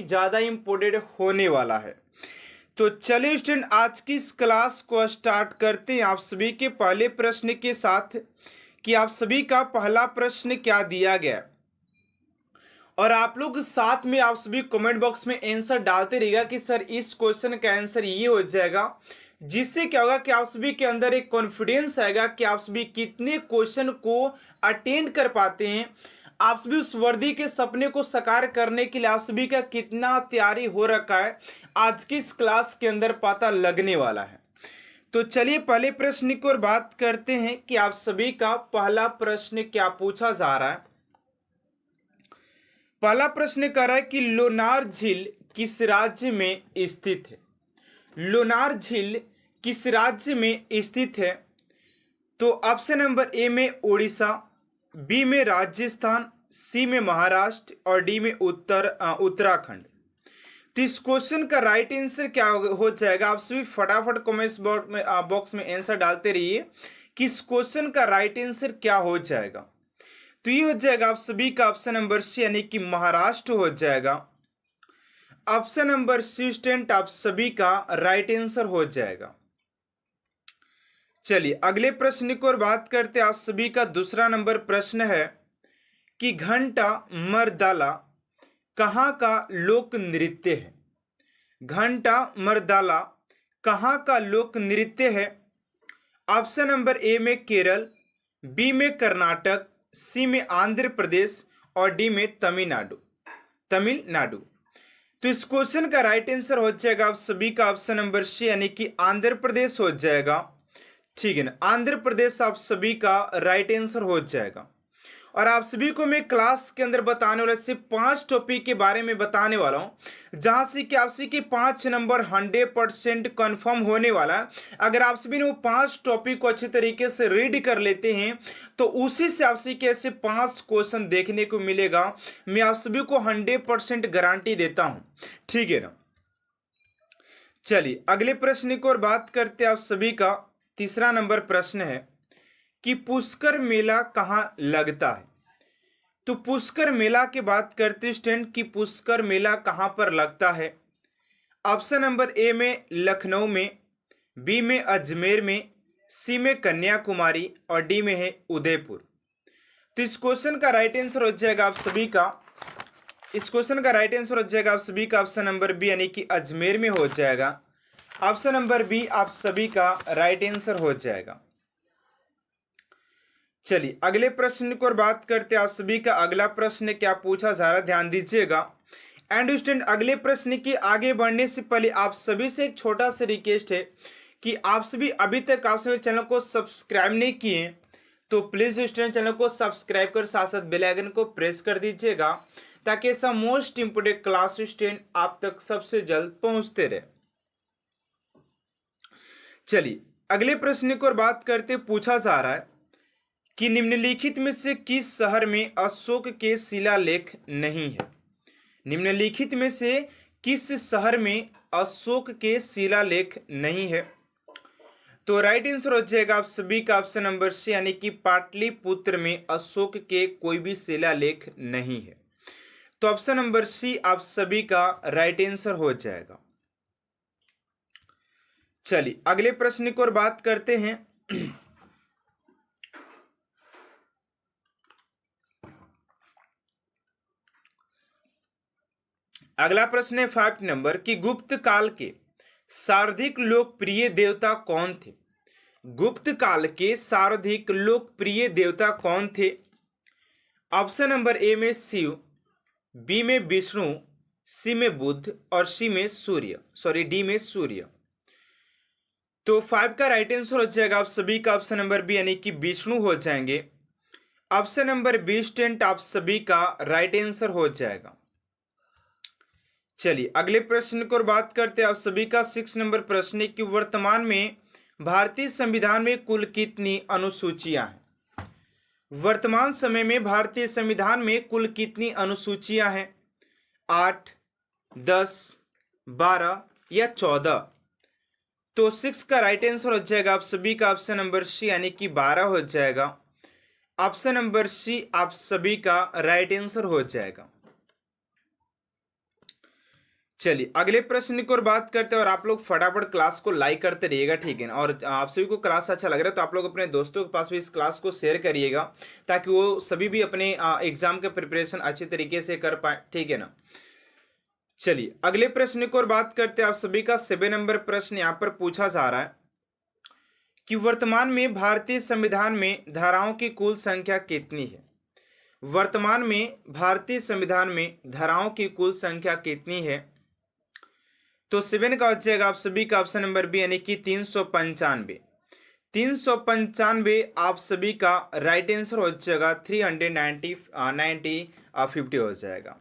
ज़्यादा इम्पोर्टेंट होने वाला है। तो चलिए स्टूडेंट, आज की इस क्लास को स्टार्ट करते हैं आप सभी के पहले प्रश्न के साथ कि आप सभी का पहला प्रश्न क्या दिया गया, और आप लोग साथ में आप सभी कमेंट बॉक्स में आंसर डालते रहिएगा कि सर इस क्वेश्चन का आंसर ये हो जाएगा। जिससे क्या होगा कि आप सभी के अंदर एक कॉन्फिडेंस आएगा कि आप सभी कितने क्वेश्चन को अटेंड कर पाते हैं, आप सभी उस वर्दी के सपने को साकार करने के लिए आप सभी का कितना तैयारी हो रखा है, आज की इस क्लास के अंदर पता लगने वाला है। तो चलिए पहले प्रश्न की ओर बात करते हैं कि आप सभी का पहला प्रश्न क्या पूछा जा रहा है। पहला प्रश्न कह रहा है कि लोनार झील किस राज्य में स्थित है। लोनार झील किस राज्य में स्थित है? तो ऑप्शन नंबर ए में उड़ीसा, बी में राजस्थान, सी में महाराष्ट्र और डी में उत्तराखंड। तो इस क्वेश्चन का राइट आंसर क्या हो जाएगा? आप सभी फटाफट कमेंट्स बॉक्स में आंसर डालते रहिए कि इस क्वेश्चन का राइट आंसर क्या हो जाएगा। तो ये हो जाएगा आप सभी का ऑप्शन नंबर सी, यानी कि महाराष्ट्र हो जाएगा। ऑप्शन नंबर सी स्टूडेंट आप सभी का राइट आंसर हो जाएगा। चलिए अगले प्रश्न की ओर बात करते हैं। आप सभी का दूसरा नंबर प्रश्न है कि घंटा मर्दाला कहाँ का लोक नृत्य है। घंटा मर्दाला कहाँ का लोक नृत्य है? ऑप्शन नंबर ए में केरल, बी में कर्नाटक, सी में आंध्र प्रदेश और डी में तमिलनाडु। तो इस क्वेश्चन का राइट आंसर हो जाएगा आप सभी का ऑप्शन नंबर सी, यानी कि आंध्र प्रदेश हो जाएगा। ठीक है ना, आंध्र प्रदेश आप सभी का राइट आंसर हो जाएगा। और आप सभी को मैं क्लास के अंदर बताने वाला सिर्फ 5 टॉपिक के बारे में बताने वाला हूं, जहां से कि आप सभी के 5 नंबर 100% कंफर्म होने वाला है। अगर आप सभी ने वो 5 टॉपिक को अच्छे तरीके से रीड कर लेते हैं तो उसी से आप सभी के ऐसे 5 क्वेश्चन देखने को मिलेगा। मैं आप सभी को 100% गारंटी देता हूं, ठीक है ना। चलिए अगले प्रश्न की ओर बात करते हैं। आप सभी का तीसरा नंबर प्रश्न है कि पुष्कर मेला कहाँ लगता है। तो पुष्कर मेला की बात करते स्टूडेंट कि पुष्कर मेला कहाँ पर लगता है। ऑप्शन नंबर ए में लखनऊ में, बी में अजमेर में, सी में कन्याकुमारी और डी में है उदयपुर। तो इस क्वेश्चन का राइट आंसर हो जाएगा आप सभी का, इस क्वेश्चन का राइट आंसर हो जाएगा आप सभी का ऑप्शन नंबर बी, यानी कि अजमेर में हो जाएगा। ऑप्शन नंबर बी आप सभी का राइट आंसर हो जाएगा। चलिए अगले प्रश्न की ओर बात करते हैं। आप सभी का अगला प्रश्न क्या पूछा जा रहा है, ध्यान दीजिएगा। एंड स्टूडेंट अगले प्रश्न की आगे बढ़ने से पहले आप सभी से एक छोटा सा रिक्वेस्ट है कि आप सभी अभी तक आप सभी चैनल को सब्सक्राइब नहीं किए तो प्लीज स्टूडेंट चैनल को सब्सक्राइब कर साथ साथ बेल आइकन को प्रेस कर दीजिएगा, ताकि ऐसा मोस्ट इंपोर्टेंट क्लास स्टूडेंट आप तक सबसे जल्द पहुंचते रहे। चलिए अगले प्रश्न की ओर बात करते पूछा जा रहा है कि निम्नलिखित में से किस शहर में अशोक के शिलालेख नहीं है। निम्नलिखित में से किस शहर में अशोक के शिलालेख नहीं है? तो राइट आंसर हो जाएगा आप सभी का ऑप्शन नंबर सी, यानी कि पाटलिपुत्र में अशोक के कोई भी शिलालेख नहीं है। तो ऑप्शन नंबर सी आप सभी का राइट आंसर हो जाएगा। चलिए अगले प्रश्न की ओर बात करते हैं। अगला प्रश्न है 5 नंबर कि गुप्त काल के सर्वाधिक लोकप्रिय देवता कौन थे। गुप्त काल के सर्वाधिक लोकप्रिय देवता कौन थे? ऑप्शन नंबर ए में शिव, बी में विष्णु, सी में बुध और डी में सूर्य। तो 5 का राइट आंसर हो जाएगा आप सभी का ऑप्शन नंबर बी, यानी कि विष्णु हो जाएंगे। ऑप्शन नंबर बी स्टूडेंट आप सभी का राइट आंसर हो जाएगा। चलिए अगले प्रश्न की ओर बात करते हैं। आप सभी का 6 नंबर प्रश्न है कि वर्तमान में भारतीय संविधान में कुल कितनी अनुसूचियां हैं। वर्तमान समय में भारतीय संविधान में कुल कितनी अनुसूचियां हैं? 8, 10, 12 या 14? तो 6 का राइट आंसर हो जाएगा आप सभी का ऑप्शन नंबर सी, यानी कि 12 हो जाएगा। ऑप्शन नंबर सी आप सभी का राइट आंसर हो जाएगा। चलिए अगले प्रश्न की ओर बात करते हैं, और आप लोग फटाफट क्लास को लाइक करते रहिएगा, ठीक है ना। और आप सभी को क्लास अच्छा लग रहा है तो आप लोग अपने दोस्तों के पास भी इस क्लास को शेयर करिएगा, ताकि वो सभी भी अपने एग्जाम का प्रिपरेशन अच्छे तरीके से कर पाए, ठीक है ना। चलिए अगले प्रश्न की ओर बात करते हैं। आप सभी का 7 नंबर प्रश्न यहाँ पर पूछा जा रहा है कि वर्तमान में भारतीय संविधान में धाराओं की कुल संख्या कितनी है। वर्तमान में भारतीय संविधान में धाराओं की कुल संख्या कितनी है। तो 7 का हो जाएगा आप सभी का ऑप्शन नंबर बी, यानी कि 395। 395 आप सभी का राइट आंसर हो जाएगा। 50 हो जाएगा।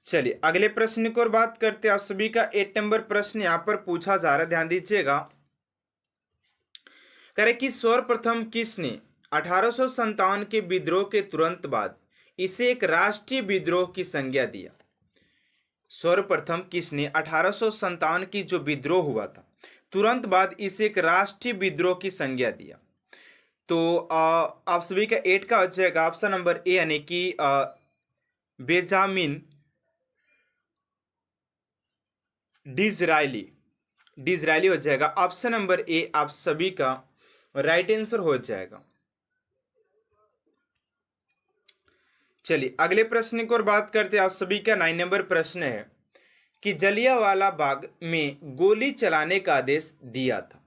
चलिए अगले प्रश्न की ओर बात करते हैं। आप सभी का 8 नंबर प्रश्न यहाँ पर पूछा जा रहा है, ध्यान दीजिएगा। करें कि सर्वप्रथम किसने 1857 के विद्रोह के तुरंत बाद इसे एक राष्ट्रीय विद्रोह की संज्ञा दिया। सर्वप्रथम किसने 1857 की जो विद्रोह हुआ था तुरंत बाद इसे एक राष्ट्रीय विद्रोह की संज्ञा दिया। तो आप सभी का 8 का हो जाएगा ऑप्शन नंबर ए, यानी कि बेंजामिन डिज़रायली हो जाएगा। ऑप्शन नंबर ए आप सभी का राइट आंसर हो जाएगा। चलिए अगले प्रश्न की ओर बात करते हैं। आप सभी का 9 नंबर प्रश्न है कि जलियांवाला बाग में गोली चलाने का आदेश दिया था।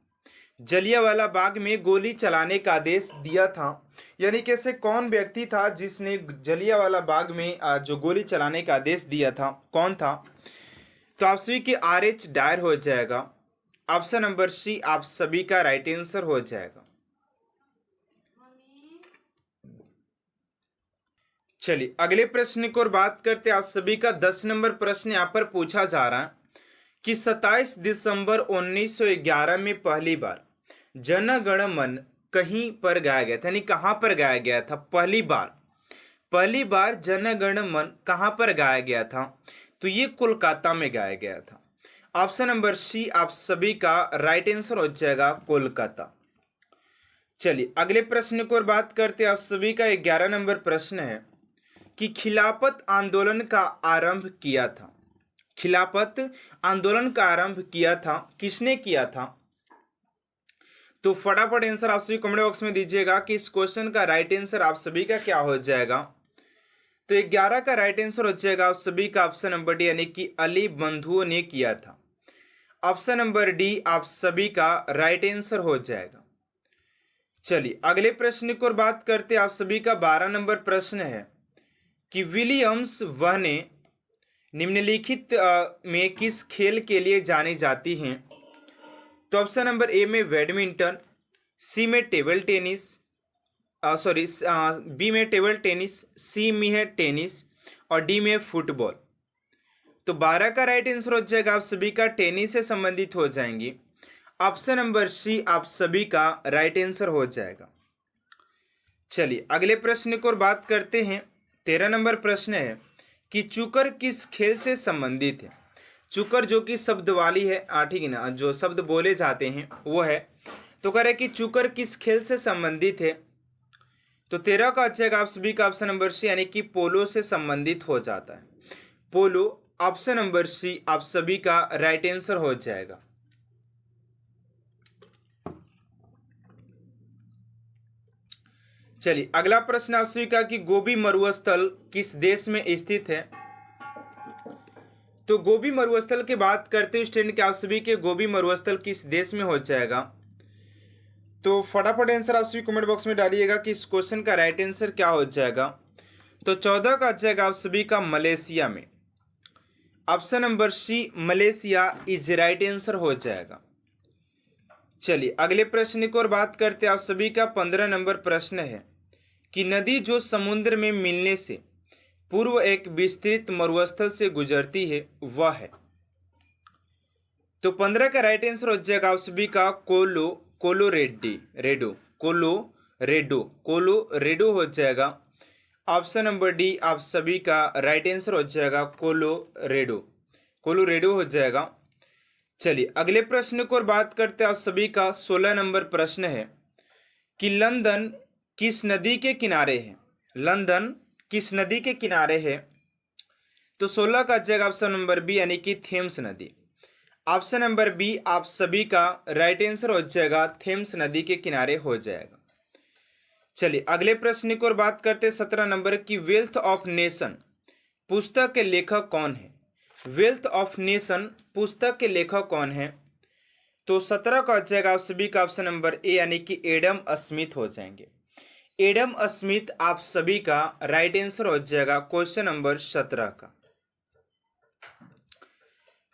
जलियांवाला बाग में गोली चलाने का आदेश दिया था, यानी कैसे कौन व्यक्ति था जिसने जलियांवाला बाग में जो गोली चलाने का आदेश दिया था, कौन था। तो आप सभी के RH डायर हो जाएगा। ऑप्शन नंबर सी आप सभी का राइट आंसर हो जाएगा। चलिए अगले प्रश्न की ओर बात करते हैं। आप सभी का 10 नंबर प्रश्न यहाँ पर पूछा जा रहा है कि 27 दिसंबर 1911 में पहली बार जन गण मन कहीं पर गाया गया था, यानी कहाँ पर गाया गया था। पहली बार जन गण मन कहाँ पर गाया गया था। तो ये कोलकाता में गाया गया था। ऑप्शन नंबर सी आप सभी का राइट आंसर हो जाएगा, कोलकाता। चलिए अगले प्रश्न की ओर बात करते हैं। आप सभी का 11 नंबर प्रश्न है कि खिलाफत आंदोलन का आरंभ किया था। खिलाफत आंदोलन का आरंभ किया था, किसने किया था। तो फटाफट आंसर आप सभी कमेंट बॉक्स में दीजिएगा कि इस क्वेश्चन का राइट आंसर आप सभी का क्या हो जाएगा। तो 11 का राइट आंसर हो जाएगा आप सभी का ऑप्शन नंबर डी, यानी कि अली बंधुओं ने किया था। ऑप्शन नंबर डी आप सभी का राइट आंसर हो जाएगा। चलिए अगले प्रश्न की ओर बात करते हैं। आप सभी का 12 नंबर प्रश्न है कि विलियम्स वह निम्नलिखित में किस खेल के लिए जानी जाती हैं। तो ऑप्शन नंबर ए में बैडमिंटन, सी में टेबल टेनिस, बी में टेबल टेनिस, सी में है टेनिस और डी में फुटबॉल। तो 12 का राइट आंसर हो जाएगा आप सभी का टेनिस से संबंधित हो जाएंगी। ऑप्शन नंबर सी आप सभी का राइट आंसर हो जाएगा। चलिए अगले प्रश्न की ओर बात करते हैं। 13 नंबर प्रश्न है कि चुकर किस खेल से संबंधित है। चुकर जो कि शब्द वाली है, ठीक है ना, जो शब्द बोले जाते हैं वो है। तो कह रहे कि चुकर किस खेल से संबंधित है। तो 13 का अच्छा आप सभी का ऑप्शन नंबर सी, यानी कि पोलो से संबंधित हो जाता है। पोलो ऑप्शन नंबर सी आप सभी का राइट आंसर हो जाएगा। चलिए अगला प्रश्न आप सभी का कि गोबी मरुस्थल किस देश में स्थित है। तो गोबी मरुस्थल की बात करते हैं स्टूडेंट के आप सभी के गोबी मरुस्थल किस देश में हो जाएगा। तो फटाफट आंसर आप सभी कमेंट बॉक्स में डालिएगा कि इस क्वेश्चन का राइट आंसर क्या हो जाएगा। तो 14 का आ जाएगा आप सभी का मलेशिया में। Option number C Malaysia is right answer हो जाएगा। चलिए अगले प्रश्न की ओर बात करते हैं। आप सभी का 15 नंबर प्रश्न है कि नदी जो समुद्र में मिलने से पूर्व एक विस्तृत मरुस्थल से गुजरती है वह है। तो 15 का राइट आंसर हो जाएगा आप सभी का कोलोरेडो हो जाएगा। ऑप्शन नंबर डी आप सभी का राइट आंसर हो जाएगा, कोलोरेडो हो जाएगा। चलिए अगले प्रश्न की ओर बात करते हैं। आप सभी का 16 नंबर प्रश्न है कि लंदन किस नदी के किनारे है। लंदन किस नदी के किनारे है। तो 16 का हो जाएगा ऑप्शन नंबर बी यानी कि थेम्स नदी। ऑप्शन नंबर बी आप सभी का राइट आंसर हो जाएगा, थेम्स नदी के किनारे हो जाएगा। चलिए अगले प्रश्न की ओर बात करते हैं 17 नंबर की। वेल्थ ऑफ नेशन पुस्तक के लेखक कौन है? वेल्थ ऑफ नेशन पुस्तक के लेखक कौन है? तो 17 का हो जाएगा आप सभी का ऑप्शन नंबर ए यानी कि एडम स्मिथ हो जाएंगे। एडम स्मिथ आप सभी का राइट आंसर हो जाएगा क्वेश्चन नंबर 17 का।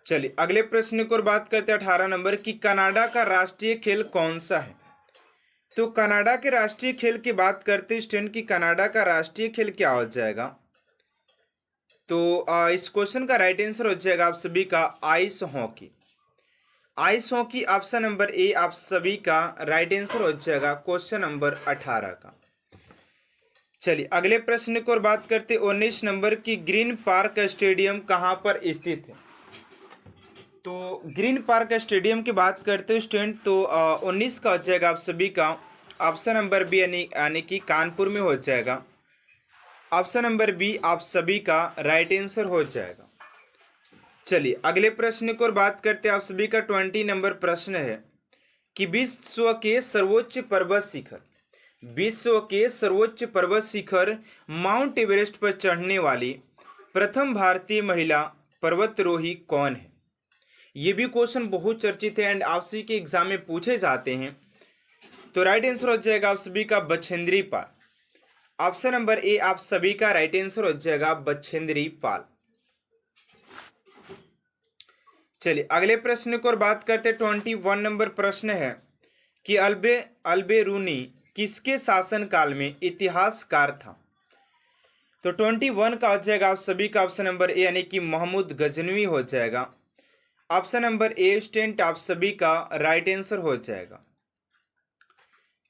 चलिए अगले प्रश्न की ओर बात करते हैं 18 नंबर की। कनाडा का राष्ट्रीय खेल कौन सा है? तो कनाडा के राष्ट्रीय खेल की बात करते हैं स्टूडेंट की कनाडा का राष्ट्रीय खेल क्या हो जाएगा? तो इस क्वेश्चन का राइट आंसर हो जाएगा आप सभी का ice hockey. Ice hockey option number A आप सभी का राइट आंसर हो जाएगा क्वेश्चन नंबर 18 का। चलिए अगले प्रश्न की ओर बात करते 19 नंबर की। ग्रीन पार्क स्टेडियम कहाँ पर स्थित है? तो ग्रीन पार्क स्टेडियम की बात करते हैं स्टूडेंट तो 19 का हो जाएगा आप सभी का ऑप्शन नंबर बी यानी कि कानपुर में हो जाएगा। ऑप्शन नंबर बी आप सभी का राइट आंसर हो जाएगा। चलिए अगले प्रश्न की ओर बात करते हैं आप सभी का 20 नंबर प्रश्न है कि विश्व के सर्वोच्च पर्वत शिखर माउंट एवरेस्ट पर चढ़ने वाली प्रथम भारतीय महिला पर्वतारोही कौन है? ये भी क्वेश्चन बहुत चर्चित है एंड आप सभी के एग्जाम में पूछे जाते हैं। तो राइट आंसर हो जाएगा आप सभी का Bachendri Pal. Option number A आप सभी का राइट आंसर हो जाएगा बछेंद्री पाल। चलिए अगले प्रश्न की ओर बात करते 21 नंबर प्रश्न है कि अल्बेरूनी किसके शासनकाल में इतिहासकार था? तो 21 का हो जाएगा आप सभी का ऑप्शन नंबर ए यानी कि महमूद गजनवी हो जाएगा। ऑप्शन नंबर ए स्टूडेंट आप सभी का राइट आंसर हो जाएगा।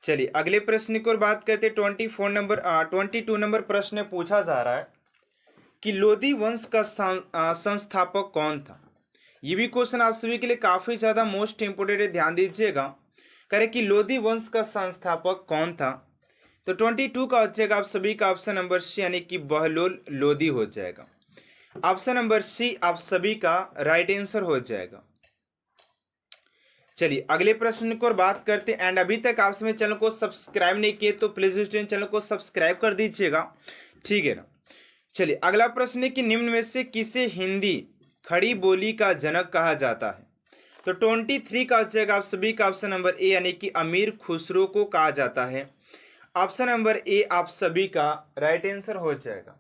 चलिए अगले प्रश्न की ओर बात करते 22 नंबर प्रश्न पूछा जा रहा है कि लोदी वंश का संस्थापक कौन था? ये भी क्वेश्चन आप सभी के लिए काफी ज्यादा मोस्ट इंपोर्टेंट है, ध्यान दीजिएगा। करें कि लोदी वंश का संस्थापक कौन था? तो 22 का हो जाएगा आप सभी का ऑप्शन नंबर सी यानी कि बहलोल लोदी हो जाएगा। ऑप्शन नंबर सी आप सभी का राइट आंसर हो जाएगा। चलिए अगले प्रश्न की ओर बात करते हैं एंड अभी तक आप सभी चैनल को सब्सक्राइब नहीं किए तो प्लीज स्टूडेंट चैनल को सब्सक्राइब कर दीजिएगा, ठीक है ना। चलिए अगला प्रश्न है कि निम्न में से किसे हिंदी खड़ी बोली का जनक कहा जाता है? तो 23 का हो जाएगा आप सभी का ऑप्शन नंबर ए यानी कि अमीर खुसरो को कहा जाता है। ऑप्शन नंबर ए आप सभी का राइट आंसर हो जाएगा।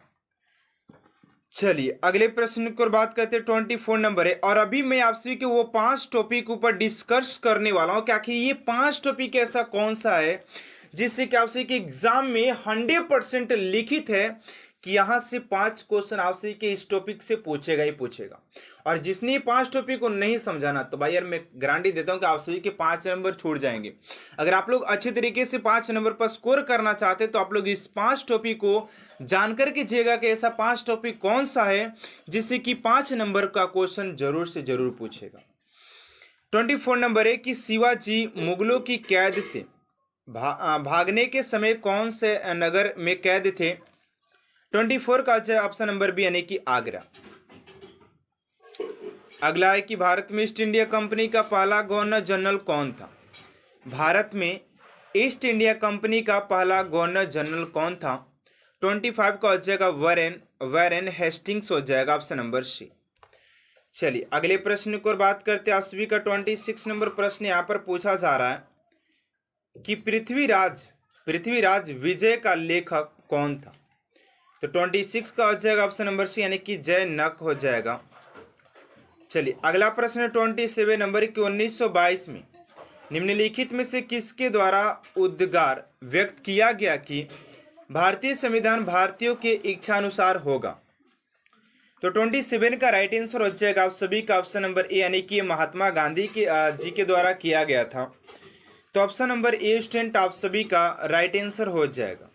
चलिए अगले प्रश्न की ओर बात करते हैं 24 नंबर है और अभी मैं आप सभी के वो 5 टॉपिक ऊपर डिस्कस करने वाला हूं कि आखिर ये 5 टॉपिक ऐसा कौन सा है जिससे कि आप सभी के एग्जाम में 100% लिखित है कि यहाँ से 5 क्वेश्चन आप सभी के इस टॉपिक से पूछेगा ही पूछेगा। और जिसने 5 टॉपिक को नहीं समझाना तो भाई यार मैं गारंटी देता हूँ कि आप सभी के 5 नंबर छूट जाएंगे। अगर आप लोग अच्छे तरीके से 5 नंबर पर स्कोर करना चाहते तो आप लोग इस 5 टॉपिक को जानकर कीजिएगा कि ऐसा 5 टॉपिक कौन सा है जिससे कि 5 नंबर का क्वेश्चन जरूर से जरूर पूछेगा। 24 नंबर है कि शिवाजी मुगलों की कैद से भागने के समय कौन से नगर में कैद थे? 24 का ऑप्शन नंबर बी यानी कि आगरा। अगला है कि भारत में ईस्ट इंडिया कंपनी का पहला गवर्नर जनरल कौन था? भारत में ईस्ट इंडिया कंपनी का पहला गवर्नर जनरल कौन था? 25 का हो जाएगा वैरेन हेस्टिंग्स हो जाएगा, ऑप्शन नंबर सी। चलिए अगले प्रश्न की ओर बात करते हैं आप सभी का 26 नंबर प्रश्न यहाँ पर पूछा जा रहा है कि पृथ्वीराज विजय का लेखक कौन था? तो 26 का हो जाएगा ऑप्शन नंबर सी यानी कि जय नक हो जाएगा। चलिए अगला प्रश्न 27 नंबर की 1922 में निम्नलिखित में से किसके द्वारा उद्गार व्यक्त किया गया कि भारतीय संविधान भारतीयों के इच्छानुसार होगा? तो 27 का राइट आंसर हो जाएगा आप सभी का ऑप्शन नंबर ए यानी कि महात्मा गांधी जी के द्वारा किया गया था। तो ऑप्शन नंबर ए स्टूडेंट आप सभी का राइट आंसर हो जाएगा।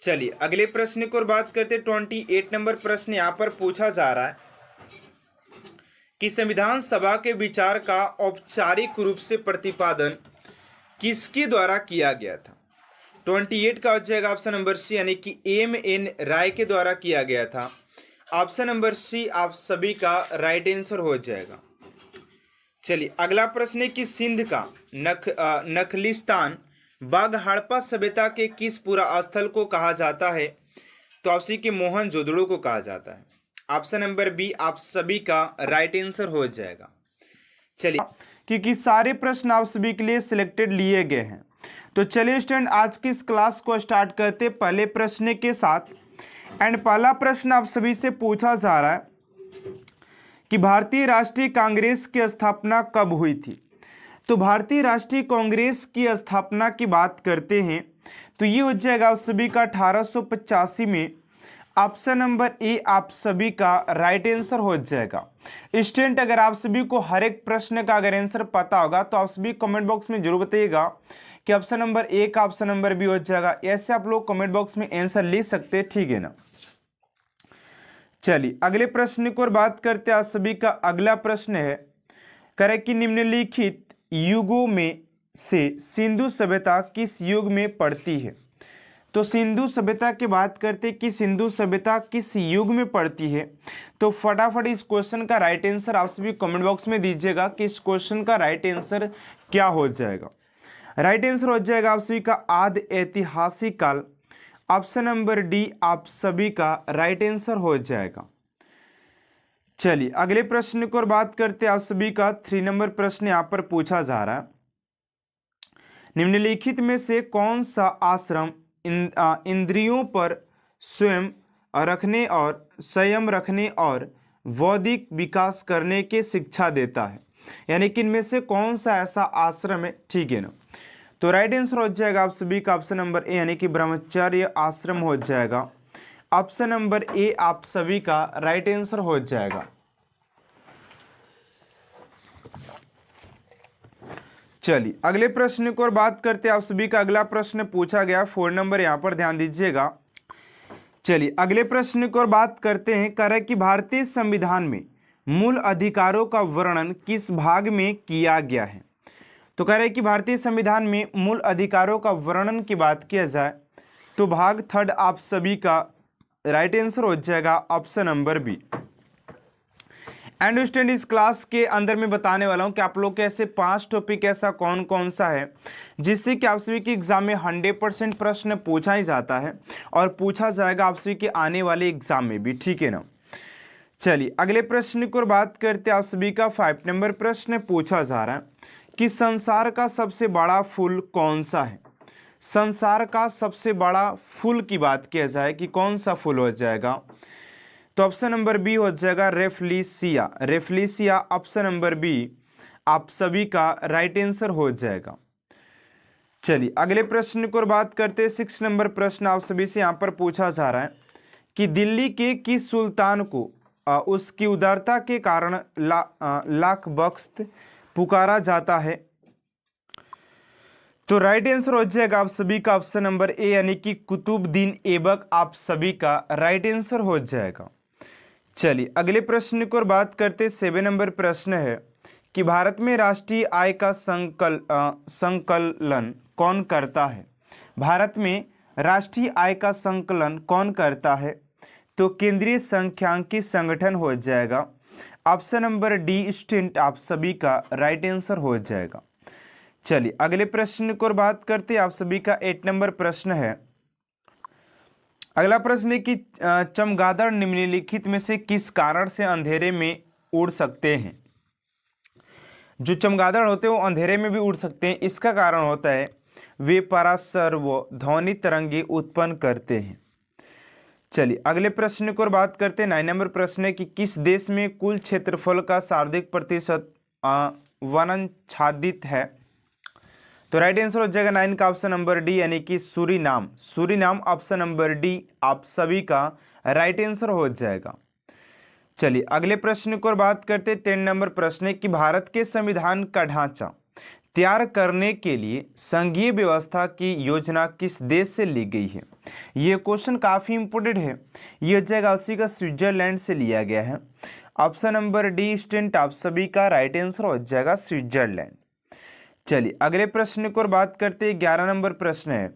चलिए अगले प्रश्न की ओर बात करते 28 नंबर प्रश्न यहाँ पर पूछा जा रहा है कि संविधान सभा के विचार का औपचारिक रूप से प्रतिपादन किसके द्वारा किया गया था? 28 का हो जाएगा ऑप्शन नंबर सी यानी कि एम एन राय के द्वारा किया गया था। ऑप्शन नंबर सी आप सभी का राइट आंसर हो जाएगा। चलिए अगला प्रश्न है कि सिंध का नखलिस्तान बाग हड़प्पा सभ्यता के किस पुरा स्थल को कहा जाता है? तो आप सी के मोहनजोदड़ो को कहा जाता है। ऑप्शन नंबर बी आप सभी का राइट आंसर हो जाएगा। चलिए क्योंकि सारे प्रश्न आप सभी के लिए सिलेक्टेड लिए गए हैं, तो चलिए स्टूडेंट आज की इस क्लास को स्टार्ट करते पहले प्रश्न के साथ। एंड पहला प्रश्न आप सभी से पूछा जा रहा है कि भारतीय राष्ट्रीय कांग्रेस की स्थापना कब हुई थी? तो भारतीय राष्ट्रीय कांग्रेस की स्थापना की बात करते हैं तो ये हो जाएगा आप सभी का 1885 में। ऑप्शन नंबर ए आप सभी का राइट आंसर हो जाएगा। स्टूडेंट अगर आप सभी को हर एक प्रश्न का अगर आंसर पता होगा तो आप सभी कमेंट बॉक्स में जरूर बताइएगा कि ऑप्शन नंबर ए का ऑप्शन नंबर बी हो जाएगा। ऐसे आप लोग कमेंट बॉक्स में आंसर लिख सकते हैं, ठीक है ना। चलिए अगले प्रश्न की ओर बात करते हैं। आप सभी का अगला प्रश्न है करे कि निम्नलिखित युगों में से सिंधु सभ्यता किस युग में पड़ती है? तो सिंधु सभ्यता की बात करते कि सिंधु सभ्यता किस युग में पड़ती है, तो फटाफट इस क्वेश्चन का राइट आंसर आप सभी कमेंट बॉक्स में दीजिएगा कि इस क्वेश्चन का राइट आंसर क्या हो जाएगा। राइट आंसर हो जाएगा आप सभी का आदि ऐतिहासिक काल। ऑप्शन नंबर डी आप सभी का राइट आंसर हो जाएगा। चलिए अगले प्रश्न की ओर बात करते हैं। आप सभी का 3 नंबर प्रश्न यहां पर पूछा जा रहा है, निम्नलिखित में से कौन सा आश्रम इंद्रियों पर स्वयं रखने और संयम रखने और बौद्धिक विकास करने की शिक्षा देता है? यानी कि इनमें से कौन सा ऐसा आश्रम है, ठीक है ना। तो राइट आंसर हो जाएगा आप सभी का ऑप्शन नंबर ए यानी कि ब्रह्मचर्य आश्रम हो जाएगा। ऑप्शन नंबर ए आप सभी का राइट आंसर हो जाएगा। चलिए अगले प्रश्न की ओर बात करते हैं। आप सभी का अगला प्रश्न पूछा गया 4 नंबर, यहां पर ध्यान दीजिएगा। चलिए अगले प्रश्न की ओर बात करते हैं। करें कि भारतीय संविधान में मूल अधिकारों का वर्णन किस भाग में किया गया है? तो कह रहे कि भारतीय संविधान में मूल अधिकारों का वर्णन की बात किया जाए तो भाग 3 आप सभी का राइट आंसर हो जाएगा। Option number B. And student इस क्लास के अंदर मैं बताने वाला हूं कि आप लोग के ऐसे 5 टॉपिक ऐसा कौन कौन सा है जिससे कि आप सभी के एग्जाम में 100% प्रश्न पूछा ही जाता है और पूछा जाएगा आप सभी के आने वाले एग्जाम में भी, ठीक है ना। चलिए अगले प्रश्न की ओर बात करते हैं। आप सभी का 5 नंबर प्रश्न पूछा जा रहा है कि संसार का सबसे बड़ा फूल कौन सा है? संसार का सबसे बड़ा फूल की बात किया जाए कि कौन सा फूल हो जाएगा, तो ऑप्शन नंबर बी हो जाएगा रेफ्लिसिया। रेफ्लिसिया ऑप्शन नंबर बी आप सभी का राइट आंसर हो जाएगा। चलिए अगले प्रश्न की ओर बात करते हैं। 6 नंबर प्रश्न आप सभी से यहाँ पर पूछा जा रहा है कि दिल्ली के किस सुल्तान को उसकी उदारता के कारण लाख बख्श पुकारा जाता है? तो राइट आंसर हो जाएगा आप सभी का ऑप्शन नंबर ए यानी कि कुतुबुद्दीन ऐबक आप सभी का राइट आंसर हो जाएगा। चलिए अगले प्रश्न की ओर बात करते 7 नंबर प्रश्न है कि भारत में राष्ट्रीय आय का संकलन कौन करता है? भारत में राष्ट्रीय आय का संकलन कौन करता है? तो केंद्रीय सांख्यिकी संगठन हो जाएगा। ऑप्शन नंबर डी स्टूडेंट आप सभी का राइट आंसर हो जाएगा। चलिए अगले प्रश्न की ओर बात करते हैं। आप सभी का 8 नंबर प्रश्न है। अगला प्रश्न है कि चमगादड़ निम्नलिखित में से किस कारण से अंधेरे में उड़ सकते हैं? जो चमगादड़ होते हैं वो अंधेरे में भी उड़ सकते हैं। इसका कारण होता है वे परासर्व ध्वनि तरंगे उत्पन्न करते हैं। चलिए अगले प्रश्न की ओर बात करते हैं। 9 नंबर प्रश्न है कि किस देश में कुल क्षेत्रफल का सर्वाधिक प्रतिशत वनाच्छादित है? तो राइट आंसर हो जाएगा 9 का ऑप्शन नंबर डी यानी कि Suriname. Suriname option number D आप सभी का राइट आंसर हो जाएगा। चलिए अगले प्रश्न की ओर बात करते हैं। 10 नंबर प्रश्न है कि भारत के संविधान का ढांचा तैयार करने के लिए संघीय व्यवस्था की योजना किस देश से ली गई है? ये क्वेश्चन काफी इंपोर्टेंट है। ये हो जाएगा उसी का स्विट्जरलैंड से लिया गया है। ऑप्शन नंबर डी स्टूडेंट आप सभी का राइट आंसर हो जाएगा स्विट्जरलैंड। चलिए अगले प्रश्न की ओर बात करते हैं। 11 नंबर प्रश्न है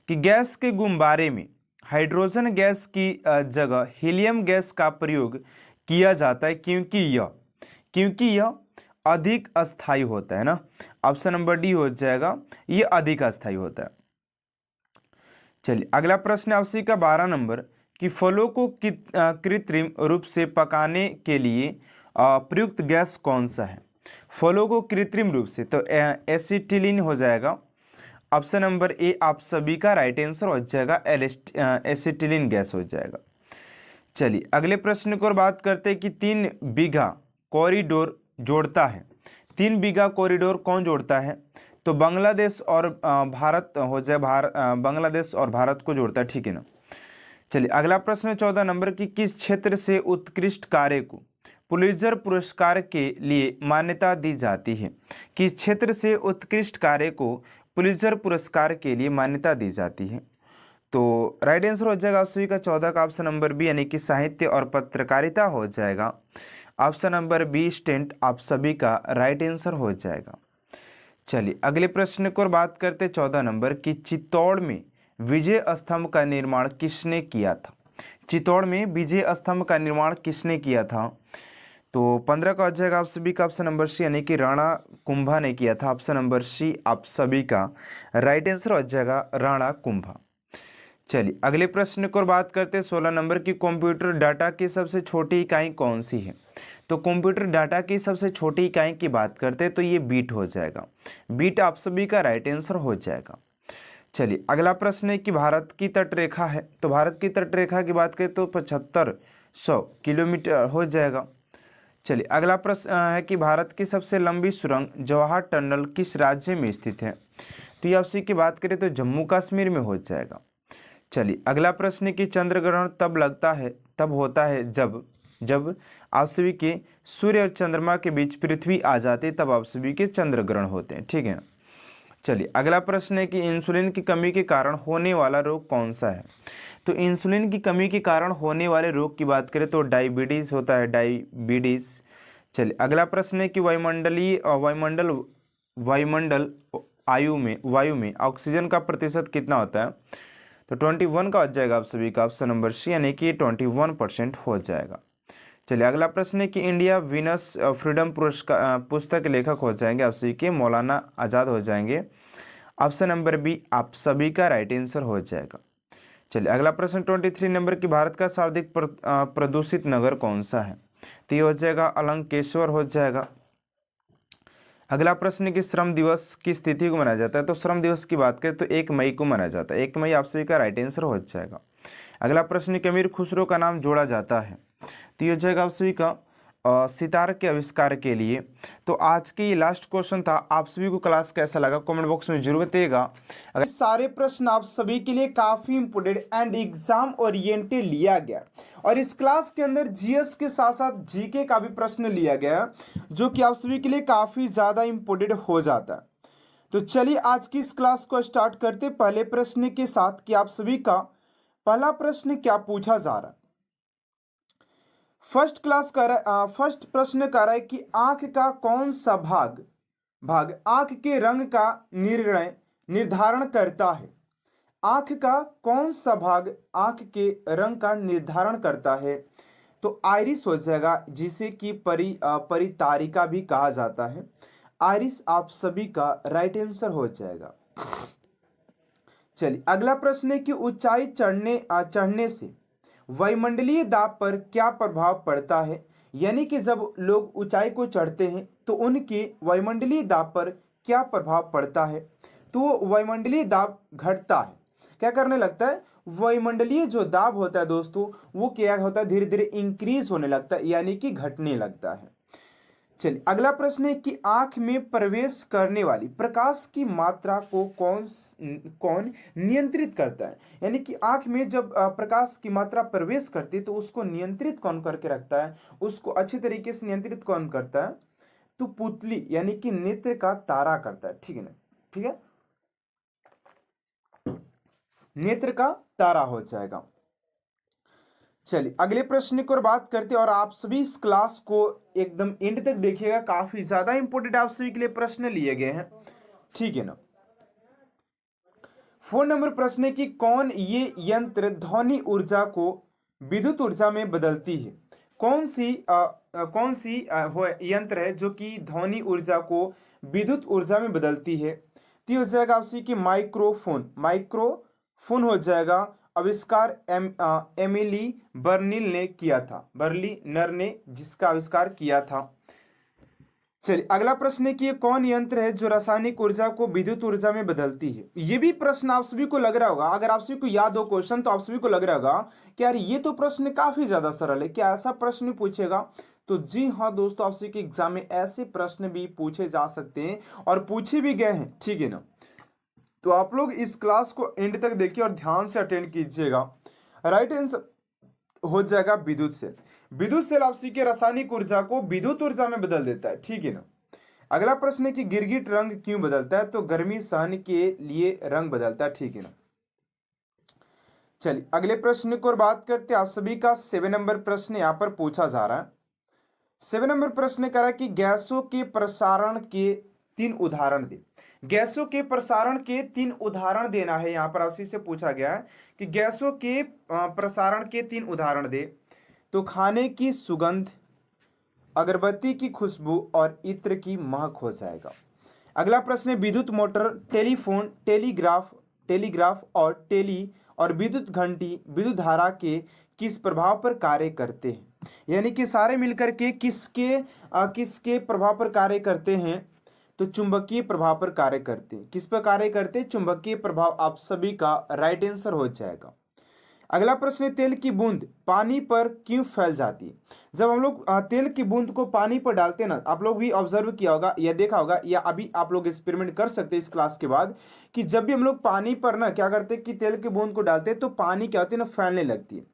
कि गैस के गुब्बारे में हाइड्रोजन गैस की जगह हीलियम गैस का प्रयोग किया जाता है क्योंकि यह अधिक अस्थायी होता है ना। ऑप्शन नंबर डी हो जाएगा, ये अधिक अस्थायी होता है। चलिए अगला प्रश्न आपसे का 12 नंबर कि फलों को कृत्रिम रूप से पकाने के लिए प्रयुक्त गैस कौन सा है। फलों को कृत्रिम रूप से तो एसिटिलीन हो जाएगा। ऑप्शन नंबर ए आप सभी का राइट आंसर हो जाएगा, एसिटिलीन गैस हो जाएगा। चलिए अगले प्रश्न को बात करते हैं कि 3 बीघा कॉरिडोर जोड़ता है। 3 बीघा कॉरिडोर कौन जोड़ता है? तो बांग्लादेश और भारत हो जाए, बांग्लादेश और भारत को जोड़ता है, ठीक है ना। चलिए अगला प्रश्न 14 नंबर की किस क्षेत्र से उत्कृष्ट कार्य को पुलित्जर पुरस्कार के लिए मान्यता दी जाती है? किस क्षेत्र से उत्कृष्ट कार्य को पुलित्जर पुरस्कार के लिए मान्यता दी जाती है? तो राइट आंसर हो जाएगा आप सभी का 14 का ऑप्शन नंबर बी, यानी कि साहित्य और पत्रकारिता हो जाएगा। ऑप्शन नंबर बी स्टेंट आप सभी का राइट आंसर हो जाएगा। चलिए अगले प्रश्न को बात करते 14 नंबर की चित्तौड़ में विजय स्तंभ का निर्माण किसने किया था? चित्तौड़ में विजय स्तंभ का निर्माण किसने किया था? तो 15 का हो जाएगा आप सभी का ऑप्शन नंबर सी, यानी कि राणा कुंभा ने किया था। ऑप्शन नंबर सी आप सभी का राइट आंसर हो जाएगा, राणा कुंभा। चलिए अगले प्रश्न को बात करते हैं 16 नंबर की कंप्यूटर डाटा की सबसे छोटी इकाई कौन सी है? तो कंप्यूटर डाटा की सबसे छोटी इकाई की बात करते हैं तो ये बीट हो जाएगा। बीट आप सभी का राइट आंसर हो जाएगा। चलिए अगला प्रश्न है कि भारत की तटरेखा है, तो भारत की तटरेखा की बात करें तो 7500 किलोमीटर हो जाएगा। चलिए अगला प्रश्न है कि भारत की सबसे लंबी सुरंग जवाहर टनल किस राज्य में स्थित है? तो ये आपसे की बात करें तो जम्मू कश्मीर में हो जाएगा। चलिए अगला प्रश्न है कि चंद्र ग्रहण तब होता है जब आप सभी के सूर्य और चंद्रमा के बीच पृथ्वी आ जाती है, तब आप सभी के चंद्र ग्रहण होते हैं, ठीक है। चलिए अगला प्रश्न है कि इंसुलिन की कमी के कारण होने वाला रोग कौन सा है? तो इंसुलिन की कमी के कारण होने वाले रोग की बात करें तो डायबिटीज होता है, डायबिटीज। चलिए अगला प्रश्न है कि वायुमंडल वायु में ऑक्सीजन का प्रतिशत कितना होता है? तो 21 का हो जाएगा आप सभी का ऑप्शन नंबर सी, यानी कि 21% हो जाएगा। चलिए अगला प्रश्न है कि इंडिया वीनस फ्रीडम पुरस्कार पुस्तक लेखक हो जाएंगे आप सभी के मौलाना आज़ाद हो जाएंगे। ऑप्शन नंबर बी आप सभी का राइट आंसर हो जाएगा। चलिए अगला प्रश्न 23 नंबर की भारत का सर्वाधिक प्रदूषित नगर कौन सा है? तो ये हो जाएगा अलंकेश्वर हो जाएगा। अगला प्रश्न कि श्रम दिवस किस तिथि को मनाया जाता है? तो श्रम दिवस की बात करें तो 1 मई को मनाया जाता है। 1 मई आप सभी का राइट आंसर हो जाएगा। अगला प्रश्न कि अमीर खुसरो का नाम जोड़ा जाता है, तो ये हो जाएगा आप सभी का सितार के आविष्कार के लिए। तो आज के ये लास्ट क्वेश्चन था। आप सभी को क्लास कैसा लगा कमेंट बॉक्स में जरूर बताइएगा। अगर सारे प्रश्न आप सभी के लिए काफी इंपोर्टेंट एंड एग्जाम ओरिएंटेड लिया गया, और इस क्लास के अंदर जीएस के साथ साथ जीके का भी प्रश्न लिया गया जो कि आप सभी के लिए काफी ज्यादा इंपोर्टेंट हो जाता है। तो चलिए आज की इस क्लास को स्टार्ट करते पहले प्रश्न के साथ कि आप सभी का पहला प्रश्न क्या पूछा जा रहा है। फर्स्ट प्रश्न कर रहा है कि आंख का कौन सा भाग आंख के रंग का निर्धारण करता है? आंख का कौन सा भाग आंख के रंग का निर्धारण करता है? तो आइरिस हो जाएगा, जिसे कि परितारिका भी कहा जाता है। आइरिस आप सभी का राइट आंसर हो जाएगा। चलिए अगला प्रश्न है कि ऊंचाई चढ़ने से वायुमंडलीय दाब पर क्या प्रभाव पड़ता है? यानी कि जब लोग ऊंचाई को चढ़ते हैं तो उनके वायुमंडलीय दाब पर क्या प्रभाव पड़ता है? तो वायुमंडलीय दाब घटता है। क्या करने लगता है? वायुमंडलीय जो दाब होता है दोस्तों, वो क्या होता है, धीरे धीरे इंक्रीज होने लगता है, यानी कि घटने लगता है। चलिए अगला प्रश्न है कि आंख में प्रवेश करने वाली प्रकाश की मात्रा को कौन नियंत्रित करता है? यानी कि आंख में जब प्रकाश की मात्रा प्रवेश करती है तो उसको नियंत्रित कौन करके रखता है, उसको अच्छे तरीके से नियंत्रित कौन करता है? तो पुतली यानी कि नेत्र का तारा करता है, ठीक है ना। ठीक है, नेत्र का तारा हो जाएगा। चलिए अगले प्रश्न की ओर बात करते हैं, और आप सभी इस क्लास को एकदम एंड तक देखिएगा, काफी ज्यादा इंपोर्टेंट आप सभी के लिए प्रश्न लिए गए हैं, ठीक है ना। 4 नंबर प्रश्न है कि कौन ये यंत्र ध्वनि ऊर्जा को विद्युत ऊर्जा में बदलती है? कौन सी यंत्र है जो कि ध्वनि ऊर्जा को विद्युत ऊर्जा में बदलती है? तो ये हो जाएगा आपसे कि माइक्रोफोन हो जाएगा। आविष्कार एमिली बर्निल ने किया था, बर्लिनर ने जिसका आविष्कार किया था। चलिए अगला प्रश्न है कि ये कौन यंत्र है जो रासायनिक ऊर्जा को विद्युत ऊर्जा में बदलती है? ये भी प्रश्न आप सभी को लग रहा होगा, अगर आप सभी को याद हो क्वेश्चन तो आप सभी को लग रहा होगा कि यार ये तो प्रश्न काफी ज्यादा सरल है, क्या ऐसा प्रश्न भी पूछेगा? तो जी हाँ दोस्तों, आप सभी के एग्जाम में ऐसे प्रश्न भी पूछे जा सकते हैं और पूछे भी गए हैं, ठीक है ना। तो आप लोग इस क्लास को एंड तक देखिए और ध्यान से अटेंड कीजिएगा। राइट आंसर हो जाएगा विद्युत सेल। विद्युत सेल आपसी के रासायनिक ऊर्जा को विद्युत ऊर्जा में बदल देता है, ठीक है ना। अगला प्रश्न है कि गिरगिट रंग क्यों बदलता है? तो गर्मी सहन के लिए रंग बदलता है, ठीक है ना। चलिए अगले प्रश्न को और बात करते हैं। आप सभी का 7 नंबर प्रश्न यहाँ पर पूछा जा रहा है। 7 नंबर प्रश्न कह रहा है कि गैसों के प्रसारण के 3 उदाहरण दे। गैसों के प्रसारण के 3 उदाहरण देना है, यहाँ पर आपसे पूछा गया है कि गैसों के प्रसारण के 3 उदाहरण दे। तो खाने की सुगंध, अगरबत्ती की खुशबू और इत्र की महक हो जाएगा। अगला प्रश्न है विद्युत मोटर, टेलीफोन, टेलीग्राफ और विद्युत घंटी विद्युत धारा के किस प्रभाव पर कार्य करते हैं? यानी कि सारे मिलकर के किसके प्रभाव पर कार्य करते हैं? तो चुंबकीय प्रभाव पर कार्य करते हैं। किस पर कार्य करते हैं? चुंबकीय प्रभाव आप सभी का राइट आंसर हो जाएगा। अगला प्रश्न है तेल की बूंद पानी पर क्यों फैल जाती है? जब हम लोग तेल की बूंद को पानी पर डालते हैं ना, आप लोग भी ऑब्जर्व किया होगा या देखा होगा या अभी आप लोग एक्सपेरिमेंट कर सकते हैं इस क्लास के बाद कि जब भी हम लोग पानी पर ना क्या करते हैं कि तेल की बूंद को डालते हैं तो पानी क्या होती है ना, फैलने लगती है।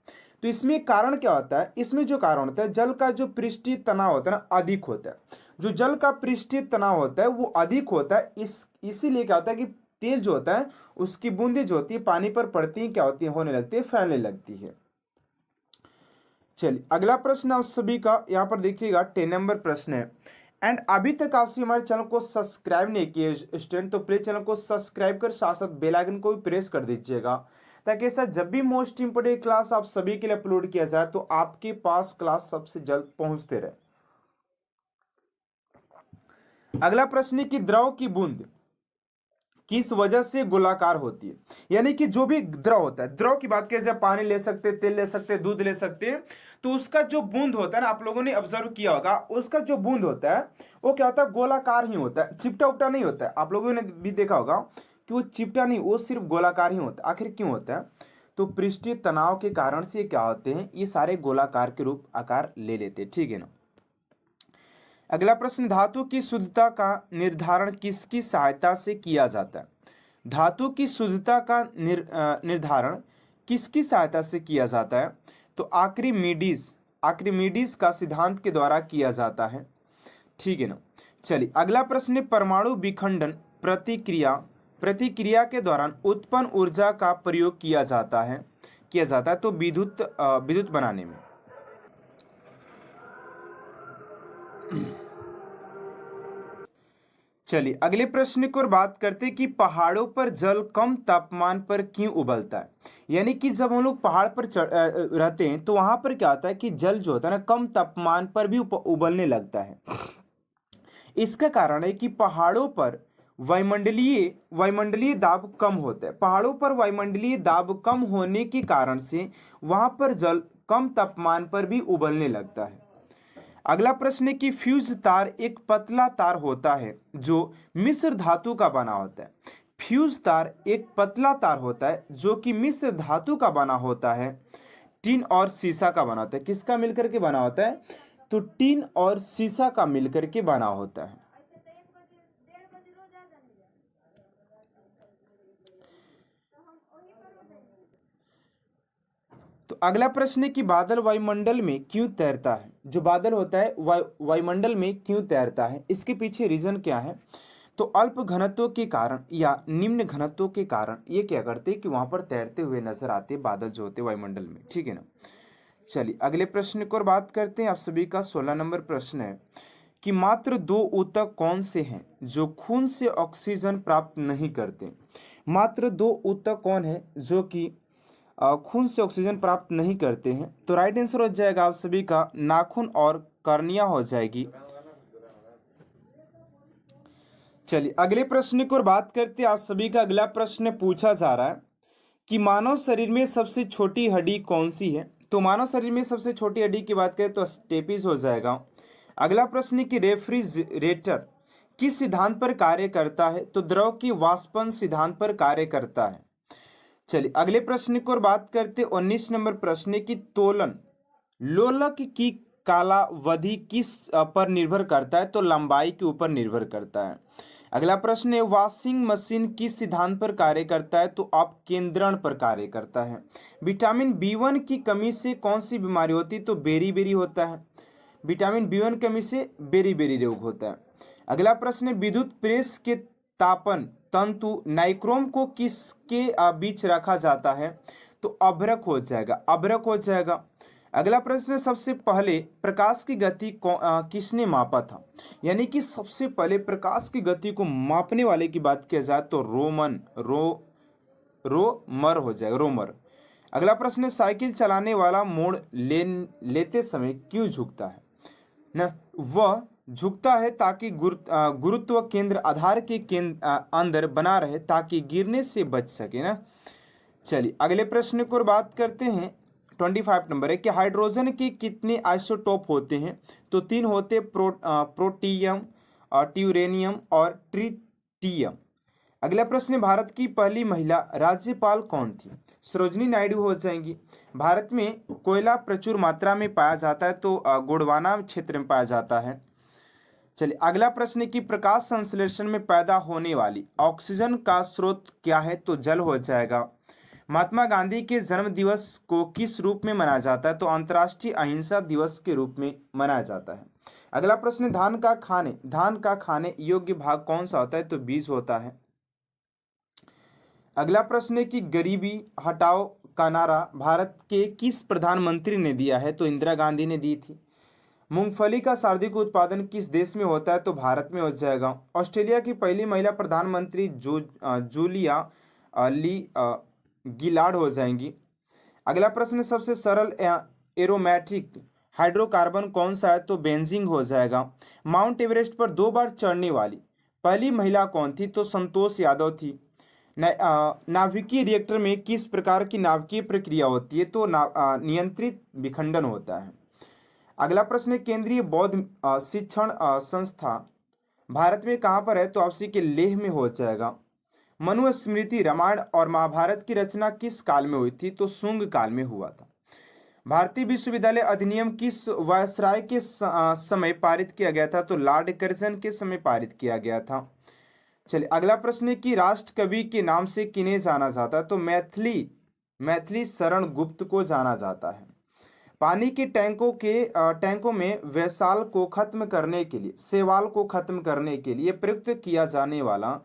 तो इसमें कारण क्या होता है? इसमें जो कारण होता है, जल का जो पृष्ठीय तनाव होता है ना, अधिक होता है। जो जल का पृष्ठीय तनाव होता है वो अधिक होता है, इसीलिए क्या होता है कि तेल जो होता है उसकी बूंदें जो होती है पानी पर पड़ती है, क्या होती है, होने लगती है, फैलने लगती है। चलिए अगला प्रश्न आप सभी का यहाँ पर देखिएगा 10 नंबर प्रश्न है। एंड अभी तक आपसे हमारे चैनल को सब्सक्राइब नहीं किए स्टूडेंट, तो प्लीज चैनल को सब्सक्राइब कर साथ साथ बेल आइकन को भी प्रेस कर दीजिएगा, ताकि ऐसा जब भी मोस्ट इंपोर्टेंट क्लास आप सभी के लिए अपलोड किया जाए तो आपके पास क्लास सबसे जल्द पहुंचते रहे। अगला प्रश्न है कि द्रव की बूंद किस वजह से गोलाकार होती है? यानी कि जो भी द्रव होता है, द्रव की बात करें, पानी ले सकते हैं, तेल ले सकते हैं, दूध ले सकते हैं, तो उसका जो बूंद होता है ना, आप लोगों ने ऑब्जर्व किया होगा, उसका जो बूंद होता है वो क्या होता है, गोलाकार ही होता है, चिपटा उपटा नहीं होता है। आप लोगों ने भी देखा होगा कि वो चिपटा नहीं, वो सिर्फ गोलाकार ही होता है। आखिर क्यों होता है? तो पृष्ठीय तनाव के कारण से क्या होते हैं, ये सारे गोलाकार के रूप आकार ले लेते हैं, ठीक है ना। अगला प्रश्न, धातु की शुद्धता का निर्धारण किसकी सहायता से किया जाता है? धातु की शुद्धता का निर्धारण किसकी सहायता से किया जाता है? तो आर्किमिडीज का सिद्धांत के द्वारा किया जाता है, ठीक है ना। चलिए अगला प्रश्न, परमाणु विखंडन प्रतिक्रिया के दौरान उत्पन्न ऊर्जा का प्रयोग किया जाता है तो विद्युत बनाने में। चलिए अगले प्रश्न की ओर बात करते हैं कि पहाड़ों पर जल कम तापमान पर क्यों उबलता है? यानी कि जब हम लोग पहाड़ पर रहते हैं तो वहां पर क्या होता है कि जल जो होता है ना, कम तापमान पर भी उबलने लगता है। इसका कारण है कि पहाड़ों पर वायुमंडलीय दाब कम होता है। पहाड़ों पर वायुमंडलीय दाब कम होने के कारण से वहां पर जल कम तापमान पर भी उबलने लगता है। अगला प्रश्न है कि फ्यूज तार एक पतला तार होता है जो मिश्र धातु का बना होता है। फ्यूज तार एक पतला तार होता है जो कि मिश्र धातु का बना होता है, टीन और सीसा का बना होता है। किसका मिलकर के बना होता है? तो टीन और सीसा का मिलकर के बना होता है। तो अगला प्रश्न है कि बादल वायुमंडल में क्यों तैरता है? जो बादल होता है वायुमंडल में क्यों तैरता है? इसके पीछे रीजन क्या है? तो अल्प घनत्व के कारण या निम्न घनत्व के कारण ये क्या करते हैं कि वहां पर तैरते हुए नजर आते हैं बादल जो होते हैं वायुमंडल में, ठीक है ना। चलिए अगले प्रश्न की ओर बात करते हैं। आप सभी का 16 नंबर प्रश्न है कि मात्र दो ऊतक कौन से हैं जो खून से ऑक्सीजन प्राप्त नहीं करते। मात्र दो ऊतक कौन है जो कि खून से ऑक्सीजन प्राप्त नहीं करते हैं। तो राइट आंसर हो जाएगा आप सभी का नाखून और कर्निया हो जाएगी। चलिए अगले प्रश्न की ओर बात करते हैं। आप सभी का अगला प्रश्न पूछा जा रहा है कि मानव शरीर में सबसे छोटी हड्डी कौन सी है। तो मानव शरीर में सबसे छोटी हड्डी की बात करें तो स्टेपिस हो जाएगा। अगला प्रश्न कि रेफ्रिजरेटर किस सिद्धांत पर कार्य करता है। तो द्रव की वाष्पन सिद्धांत पर कार्य करता है। चलिए अगले प्रश्न की ओर बात करते 19 नंबर प्रश्न की तोलन लोलक की कालावधि किस पर निर्भर करता है। तो लंबाई के ऊपर निर्भर करता है। अगला प्रश्न है वॉशिंग मशीन किस सिद्धांत पर कार्य करता है। तो अपकेंद्रण पर कार्य करता है। विटामिन B1 की कमी से कौन सी बीमारी होती है। तो बेरी होता है। विटामिन B1 कमी से बेरी रोग होता है। अगला प्रश्न है विद्युत प्रेस के तापन तंतु नाइक्रोम को किसके बीच रखा जाता है। तो अभ्रक हो जाएगा। अगला प्रश्न सबसे पहले प्रकाश की गति किसने मापा था। यानी कि सबसे पहले प्रकाश की गति को मापने वाले की बात किया जाए तो रोमर हो जाएगा रोमर। अगला प्रश्न साइकिल चलाने वाला मोड़ लेते समय क्यों झुकता है ना। वह झुकता है ताकि गुरुत्व केंद्र आधार के अंदर बना रहे ताकि गिरने से बच सके ना। चलिए अगले प्रश्न को बात करते हैं। 25 नंबर है कि हाइड्रोजन के कितने आइसोटोप होते हैं। तो 3 होते प्रोटियम ट्यूरेनियम और ट्रिटियम। अगला प्रश्न भारत की पहली महिला राज्यपाल कौन थी। सरोजिनी नायडू हो जाएंगी। भारत में कोयला प्रचुर मात्रा में पाया जाता है तो गोंडवाना क्षेत्र में पाया जाता है। चलिए अगला प्रश्न कि प्रकाश संश्लेषण में पैदा होने वाली ऑक्सीजन का स्रोत क्या है। तो जल हो जाएगा। महात्मा गांधी के जन्म दिवस को किस रूप में मनाया जाता है। तो अंतर्राष्ट्रीय अहिंसा दिवस के रूप में मनाया जाता है। अगला प्रश्न धान का खाने योग्य भाग कौन सा होता है। तो बीज होता है। अगला प्रश्न है कि गरीबी हटाओ का नारा भारत के किस प्रधानमंत्री ने दिया है। तो इंदिरा गांधी ने दी थी। मूंगफली का सर्वाधिक उत्पादन किस देश में होता है। तो भारत में हो जाएगा। ऑस्ट्रेलिया की पहली महिला प्रधानमंत्री जूलिया ली गिलार्ड हो जाएंगी। अगला प्रश्न सबसे सरल एरोमेटिक हाइड्रोकार्बन कौन सा है। तो बेंजीन हो जाएगा। माउंट एवरेस्ट पर 2 बार चढ़ने वाली पहली महिला कौन थी। तो संतोष यादव थी। नाभिकीय रिएक्टर में किस प्रकार की नाभिकीय प्रक्रिया होती है। तो नियंत्रित विखंडन होता है। अगला प्रश्न केंद्रीय बौद्ध शिक्षण संस्था भारत में कहाँ पर है। तो आपसी के लेह में हो जाएगा। मनुस्मृति रामायण और महाभारत की रचना किस काल में हुई थी। तो शुंग काल में हुआ था। भारतीय विश्वविद्यालय अधिनियम किस वायसराय के समय पारित किया गया था। तो लॉर्ड कर्जन के समय पारित किया गया था। चलिए अगला प्रश्न है कि राष्ट्र कवि के नाम से किन्हें जाना जाता है। तो मैथिली शरण गुप्त को जाना जाता है। पानी के टैंकों में शैवाल को खत्म करने के लिए प्रयुक्त किया जाने वाला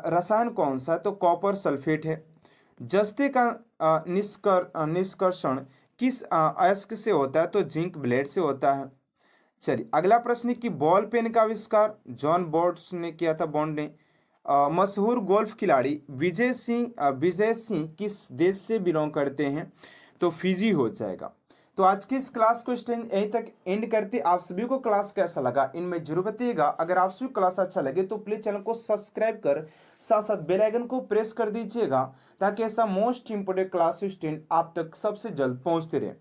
रसायन कौन सा है। तो कॉपर सल्फेट है। जस्ते का निष्कर्षण किस अयस्क से होता है। तो जिंक ब्लेड से होता है। चलिए अगला प्रश्न कि बॉल पेन का आविष्कार जॉन बोर्ड्स ने किया था। बॉन्ड ने। मशहूर गोल्फ खिलाड़ी विजय सिंह किस देश से बिलोंग करते हैं। तो फिजी हो जाएगा। तो आज की इस क्लास को यहीं तक एंड करते। आप सभी को क्लास कैसा लगा इनमें जरूर बताइएगा। अगर आप सभी क्लास अच्छा लगे तो प्लीज चैनल को सब्सक्राइब कर साथ साथ बेल आइकन को प्रेस कर दीजिएगा ताकि ऐसा मोस्ट इंपोर्टेंट क्लास स्टूडेंट आप तक सबसे जल्द पहुंचते रहे।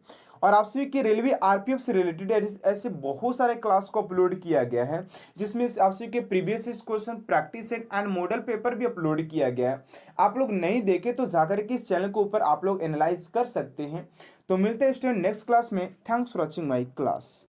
और आप सभी के रेलवे आरपीएफ से रिलेटेड ऐसे बहुत सारे क्लास को अपलोड किया गया है जिसमें आप सभी के previous question practice set and model paper भी अपलोड किया गया है। आप लोग नहीं देखे तो जाकर के इस चैनल के ऊपर आप लोग एनालाइज कर सकते हैं। तो मिलते हैं स्टूडेंट नेक्स्ट क्लास में। Thanks for watching my class.